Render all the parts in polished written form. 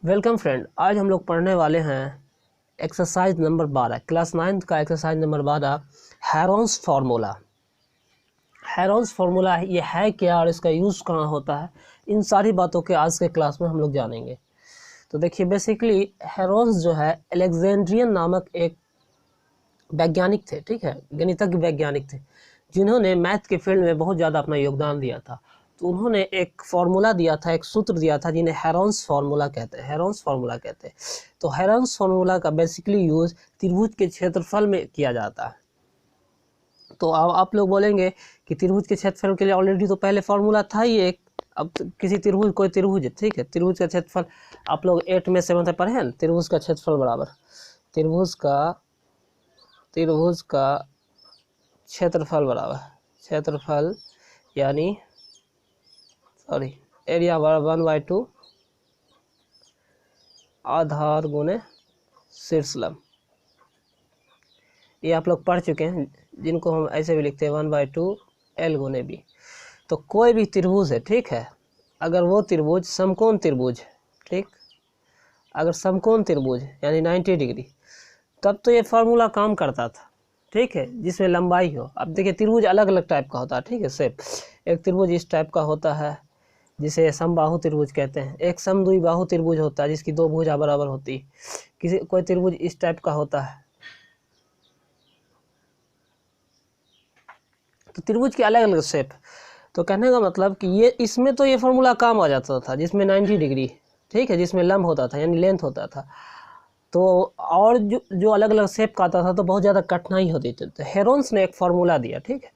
Welcome friend, आज हम लोग पढ़ने वाले हैं एक्सरसाइज नंबर 12 क्लास 9 का exercise number 12 Heron's formula. Heron's formula ये है क्या और इसका यूज़ कहाँ होता है, इन सारी बातों के आज के क्लास में हम लोग जानेंगे। तो देखिए, बेसिकली हेरोन्स जो है अलेक्जेंड्रियन नामक एक वैज्ञानिक थे, ठीक है, गणितज्ञ वैज्ञानिक थे, जिन्होंने मैथ के फील्ड में बहुत ज़्यादा अपना योगदान दिया था। तो उन्होंने एक फार्मूला दिया था, एक सूत्र दिया था, जिन्हें हेरोन्स फार्मूला कहते हैं। हेरोन्स फार्मूला कहते हैं। तो हेरोन्स फार्मूला का बेसिकली यूज़ त्रिभुज के क्षेत्रफल में किया जाता है। तो अब आप लोग बोलेंगे कि त्रिभुज के क्षेत्रफल के लिए ऑलरेडी तो पहले फार्मूला था ही एक। अब किसी त्रिभुज, कोई त्रिभुज है, ठीक है, त्रिभुज का क्षेत्रफल आप लोग 8 में 7 पढ़े हैं। त्रिभुज का क्षेत्रफल बराबर त्रिभुज का क्षेत्रफल बराबर क्षेत्रफल यानी एरिया बराबर 1/2 आधार गुने शीर्ष लंब। ये आप लोग पढ़ चुके हैं, जिनको हम ऐसे भी लिखते हैं 1/2 L गुने बी। तो कोई भी त्रिभुज है, ठीक है, अगर वो त्रिभुज समकोण त्रिभुज, ठीक, अगर समकोण त्रिभुज यानी 90 डिग्री, तब तो ये फार्मूला काम करता था, ठीक है, जिसमें लंबाई हो। अब देखिए, त्रिभुज अलग अलग टाइप का होता है, ठीक है। शेप, एक त्रिभुज इस टाइप का होता है जिसे समबाहु त्रिभुज कहते हैं। एक समद्विबाहु त्रिभुज होता है जिसकी दो भुजा बराबर होती है। कोई त्रिभुज इस टाइप का होता है। तो त्रिभुज के अलग अलग शेप। तो कहने का मतलब कि ये इसमें तो ये फार्मूला काम आ जाता था, जिसमें 90 डिग्री, ठीक है, जिसमें लंब होता था यानी लेंथ होता था। तो और जो अलग अलग शेप का आता था तो बहुत ज़्यादा कठिनाई होती थी। तो हेरोन्स ने एक फार्मूला दिया, ठीक है।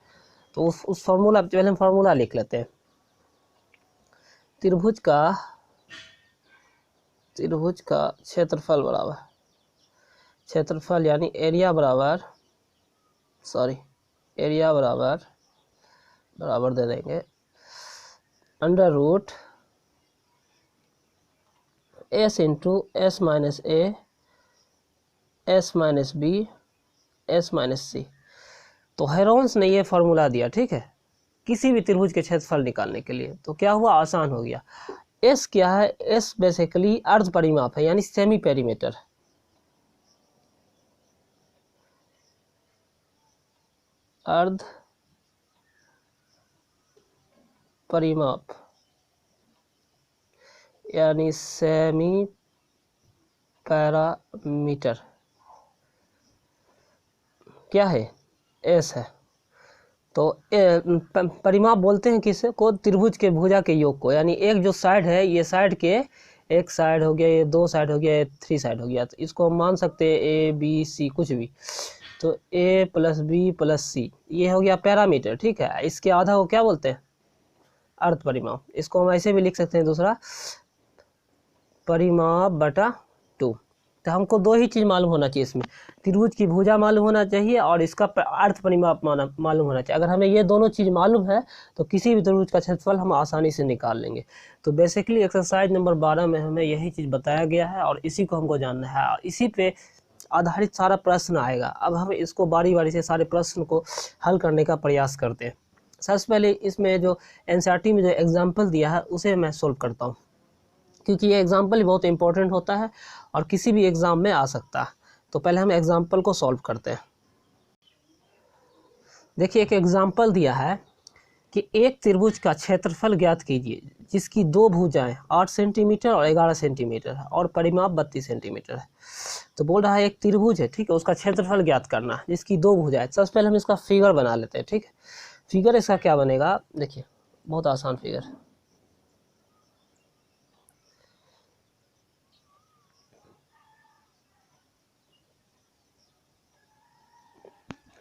तो उस फार्मूला, पहले हम फार्मूला लिख लेते हैं। त्रिभुज का क्षेत्रफल बराबर क्षेत्रफल यानी एरिया बराबर दे देंगे under root s into s minus a s minus b s minus c. तो हेरोन्स ने ये फार्मूला दिया, ठीक है, किसी भी त्रिभुज के क्षेत्रफल निकालने के लिए। तो क्या हुआ, आसान हो गया। s क्या है, s बेसिकली अर्ध परिमाप है यानी सेमी पेरीमीटर। अर्ध परिमाप यानी सेमी पैरामीटर क्या है, एस है। तो परिमाप बोलते हैं किसे को, त्रिभुज के भुजा के योग को, यानी एक जो साइड है, ये साइड के एक साइड हो गया, ये दो साइड हो गया, ये 3 साइड हो गया। तो इसको हम मान सकते हैं ए बी सी कुछ भी। तो ए प्लस बी प्लस सी ये हो गया पैरामीटर, ठीक है। इसके आधा को क्या बोलते हैं, अर्ध परिमाप। इसको हम ऐसे भी लिख सकते हैं, दूसरा परिमाप बटा 2। तो हमको दो ही चीज़ मालूम होना चाहिए इसमें, त्रिभुज की भुजा मालूम होना चाहिए और इसका अर्ध परिमाप मालूम होना चाहिए। अगर हमें ये दोनों चीज़ मालूम है तो किसी भी त्रिभुज का क्षेत्रफल हम आसानी से निकाल लेंगे। तो बेसिकली एक्सरसाइज नंबर 12 में हमें यही चीज़ बताया गया है और इसी को हमको जानना है और इसी पे आधारित सारा प्रश्न आएगा। अब हम इसको बारी बारी से सारे प्रश्न को हल करने का प्रयास करते हैं। सबसे पहले इसमें जो एनसीईआरटी में जो एग्जाम्पल दिया है उसे मैं सोल्व करता हूँ, क्योंकि ये एग्जाम्पल ही बहुत इंपॉर्टेंट होता है और किसी भी एग्ज़ाम में आ सकता है। तो पहले हम एग्जाम्पल को सॉल्व करते हैं। देखिए, एक एग्जाम्पल दिया है कि एक त्रिभुज का क्षेत्रफल ज्ञात कीजिए जिसकी दो भुजाएं 8 सेंटीमीटर और 11 सेंटीमीटर है और परिमाप 32 सेंटीमीटर है। तो बोल रहा है एक त्रिभुज है, ठीक है, उसका क्षेत्रफल ज्ञात करना है जिसकी दो भुजाएं। सबसे पहले हम इसका फिगर बना लेते हैं, ठीक है। फिगर इसका क्या बनेगा, देखिए, बहुत आसान फिगर।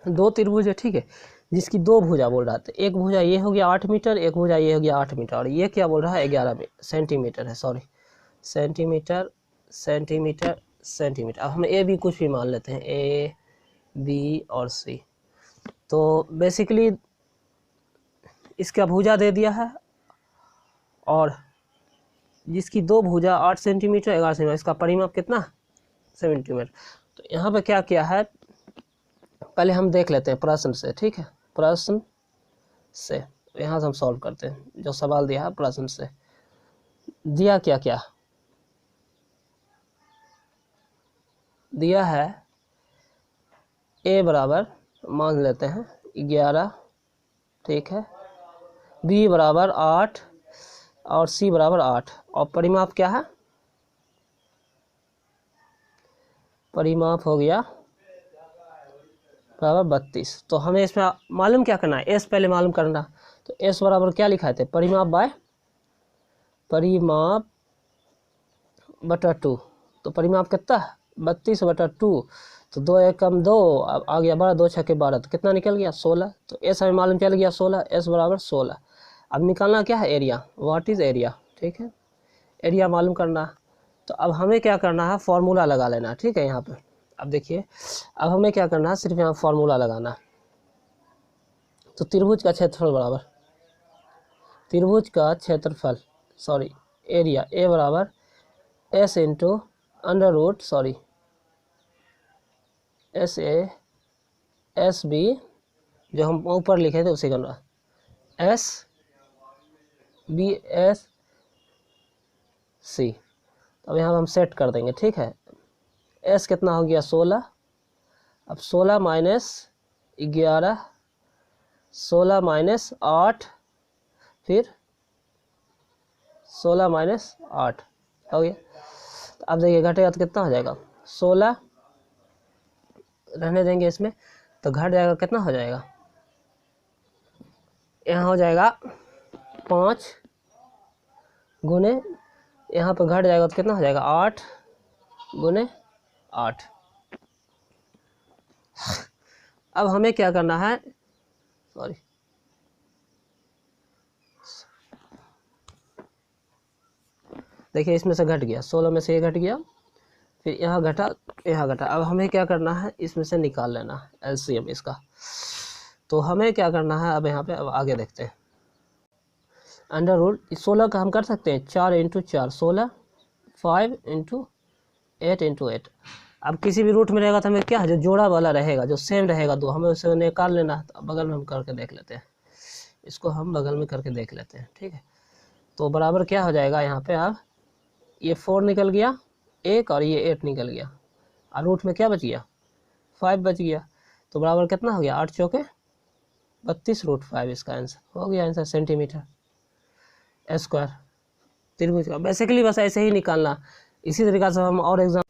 दो त्रिभुज है, ठीक है, जिसकी दो भुजा बोल रहा था। एक भुजा ये हो गया 8 मीटर, एक भुजा ये हो गया 8 मीटर और ये क्या बोल रहा है 11 सेंटीमीटर है, सेंटीमीटर सेंटीमीटर सेंटीमीटर। अब हम ए बी कुछ भी मान लेते हैं, ए बी और सी। तो बेसिकली इसका भुजा दे दिया है और जिसकी दो भुजा 8 सेंटीमीटर 11 सेंटीमीटर, इसका परिमाप कितना, सेंटीमीटर। तो यहाँ पे क्या किया है, पहले हम देख लेते हैं प्रश्न से, ठीक है, प्रश्न से यहाँ से हम सॉल्व करते हैं। जो सवाल दिया है प्रश्न से, दिया क्या क्या, दिया है ए बराबर मान लेते हैं 11, ठीक है, बी बराबर 8 और सी बराबर 8 और परिमाप क्या है, परिमाप हो गया बराबर 32। तो हमें इसमें मालूम क्या करना है, एस पहले मालूम करना। तो एस बराबर क्या लिखा है, परिमाप बाय परिमाप बटा 2। तो परिमाप कितना है 32 बटा 2, तो 2 एकम 2, अब आ गया 12, 2 छक्के 12, तो कितना निकल गया 16। तो एस हमें मालूम चल गया 16, एस बराबर 16। अब निकालना क्या है एरिया, व्हाट इज़ एरिया, ठीक है, एरिया मालूम करना। तो अब हमें क्या करना है, फार्मूला लगा लेना, ठीक है। यहाँ पे अब देखिए, अब हमें क्या करना है, सिर्फ यहाँ फार्मूला लगाना। तो त्रिभुज का क्षेत्रफल बराबर त्रिभुज का क्षेत्रफल सॉरी एरिया, ए बराबर S into under root S A S B, जो हम ऊपर लिखे थे उसी का एस बी एस सी। अब यहाँ हम सेट कर देंगे, ठीक है। एस कितना हो गया 16, अब 16 माइनस 11, 16 माइनस 8, फिर 16 माइनस 8 हो गया। तो अब देखिए घटेगा तो कितना हो जाएगा 16, रहने देंगे इसमें, तो घट जाएगा, कितना हो जाएगा, यहाँ हो जाएगा 5 गुने, यहाँ पर घट जाएगा तो कितना हो जाएगा 8 गुने 8। अब हमें क्या करना है, सॉरी देखिए इसमें से घट गया, 16 में से ये घट गया, फिर यहाँ घटा, यहाँ घटा। अब हमें क्या करना है, इसमें से निकाल लेना है एलसीएम इसका। तो हमें क्या करना है, अब यहाँ पे अब आगे देखते हैं। अंडर रूट 16 का हम कर सकते हैं 4 इंटू 4 16, 5 इंटू 8 इंटू 8। अब किसी भी रूट में रहेगा तो हमें क्या है, जो जोड़ा वाला रहेगा, जो सेम रहेगा, तो हमें उसे निकाल लेना है। तो बगल में हम करके देख लेते हैं, इसको हम बगल में करके देख लेते हैं, ठीक है। तो बराबर क्या हो जाएगा, यहाँ पे अब ये 4 निकल गया एक, और ये 8 निकल गया, और रूट में क्या बच गया 5 बच गया। तो बराबर कितना हो गया 8 चौके 32 रूट 5, इसका आंसर हो गया, आंसर सेंटीमीटर स्क्वायर त्रिभुज का। बेसिकली बस ऐसे ही निकालना। इसी तरीक़े से हम और एग्जाम